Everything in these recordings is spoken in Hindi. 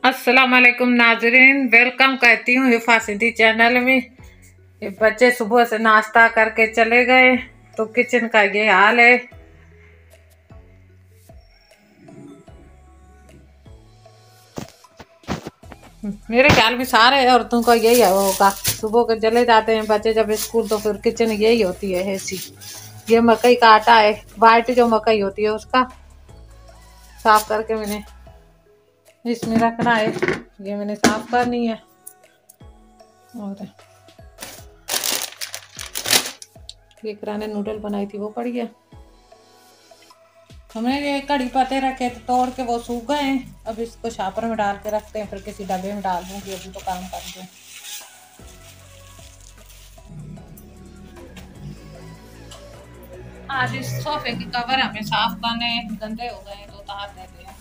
अस्सलाम वालेकुम नाजरीन, वेलकम कहती हूँ हिफाजती चैनल में। ये बच्चे सुबह से नाश्ता करके चले गए तो किचन का ये हाल है। मेरे ख्याल में सारे औरतों का यही होगा, सुबह के चले जाते हैं बच्चे जब स्कूल तो फिर किचन यही होती है ऐसी। ये मकई का आटा है, वाइट जो मकई होती है उसका साफ करके मैंने इसमें रखना है। ये मैंने साफ करनी है। और ये किराने नूडल बनाई थी वो पड़ी है। हमने ये कड़ी पत्ते रखे थे तोड़ के, वो सूख गए हैं। अब इसको छापर में डाल के रखते हैं, फिर किसी डब्बे में डाल दूंगी। अभी तो काम कर दूँ। आज इस सोफे की कवर हमें साफ करने, गंदे हो गए तो उतार देते हैं।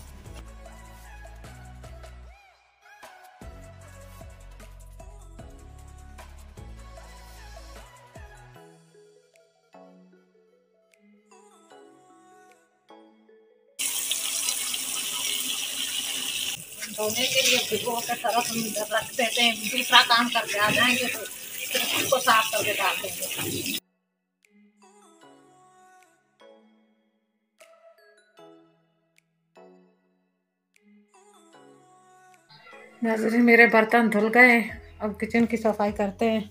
धोने के लिए भिगो के तरफ हम इधर रख देते हैं, दूसरा काम करके आ जाएंगे तो फिर उसको साफ करके डाल देंगे। नाज़रीन, मेरे बर्तन धुल गए, अब किचन की सफाई करते हैं।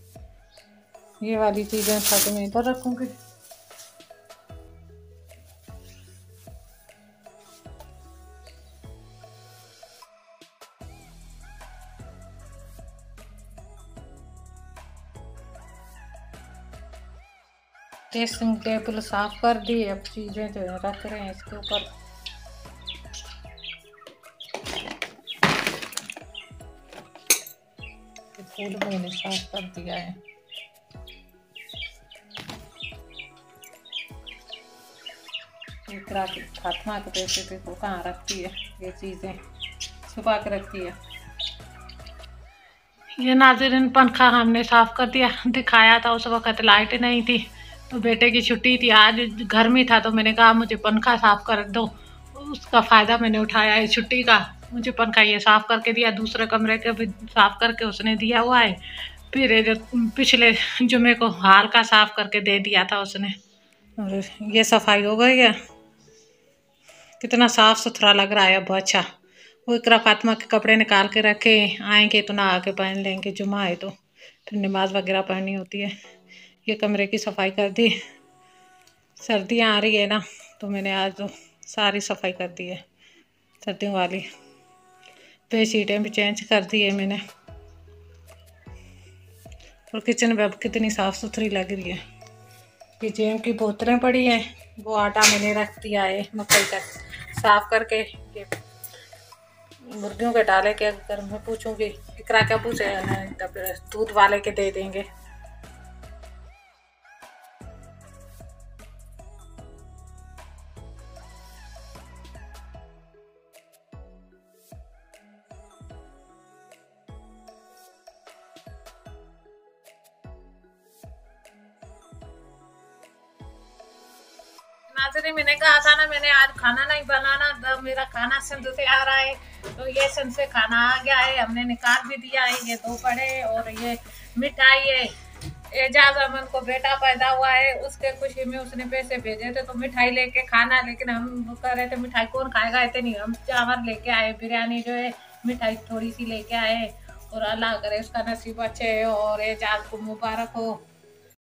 ये वाली चीजें सब मैं इधर रखूंगी। ड्रेसिंग टेबल साफ कर दी, अब चीजें जो है रख रहे हैं इसके ऊपर। फूल मैंने साफ कर दिया है। फातिमा के पैसे पे को कहाँ रखती है, ये चीजें छुपा के रखती है। ये नाज़रीन पंखा हमने साफ कर दिया, दिखाया था उस वक्त लाइट नहीं थी तो बेटे की छुट्टी थी, आज घर में था तो मैंने कहा मुझे पंखा साफ कर दो। उसका फ़ायदा मैंने उठाया है छुट्टी का। मुझे पंखा ये साफ करके दिया, दूसरे कमरे के भी साफ करके उसने दिया हुआ है। फिर ये जो पिछले जुमे को हाल का साफ करके दे दिया था उसने। और ये सफाई हो गई है, कितना साफ सुथरा लग रहा है अब। अच्छा, वो इकरा फातिमा के कपड़े निकाल के रखे, आएंगे तो नहा के पहन लेंगे, जुमा है तो फिर नमाज वगैरह पढ़नी होती है। ये कमरे की सफाई कर दी, सर्दियाँ आ रही है ना तो मैंने आज तो सारी सफाई कर दी है सर्दियों वाली। बेडशीटें भी चेंज कर दी है मैंने। और किचन में अब कितनी साफ़ सुथरी लग रही है। ये जेम की बोतलें पड़ी हैं, वो आटा मैंने रख दिया है मकई का साफ करके। ये मुर्गियों के डाले के अगर मैं पूछूंगी इकरा क्या पूछे, दूध वाले के दे देंगे। नाज़रीन, मैंने कहा था ना मैंने आज खाना नहीं बनाना, तो मेरा खाना सिंध से आ रहा है तो ये सिंध से खाना आ गया है, हमने निकाल भी दिया है। ये दो पड़े और ये मिठाई है। एजाज अमन को बेटा पैदा हुआ है, उसके खुशी में उसने पैसे भेजे थे तो मिठाई लेके खाना, लेकिन हम कह रहे थे मिठाई कौन खाएगा इतनी, हम चावल लेके आए, बिरयानी जो है मिठाई थोड़ी सी लेके आए। और अल्लाह करे उसका नसीब अच्छे और एजाज को मुबारक हो।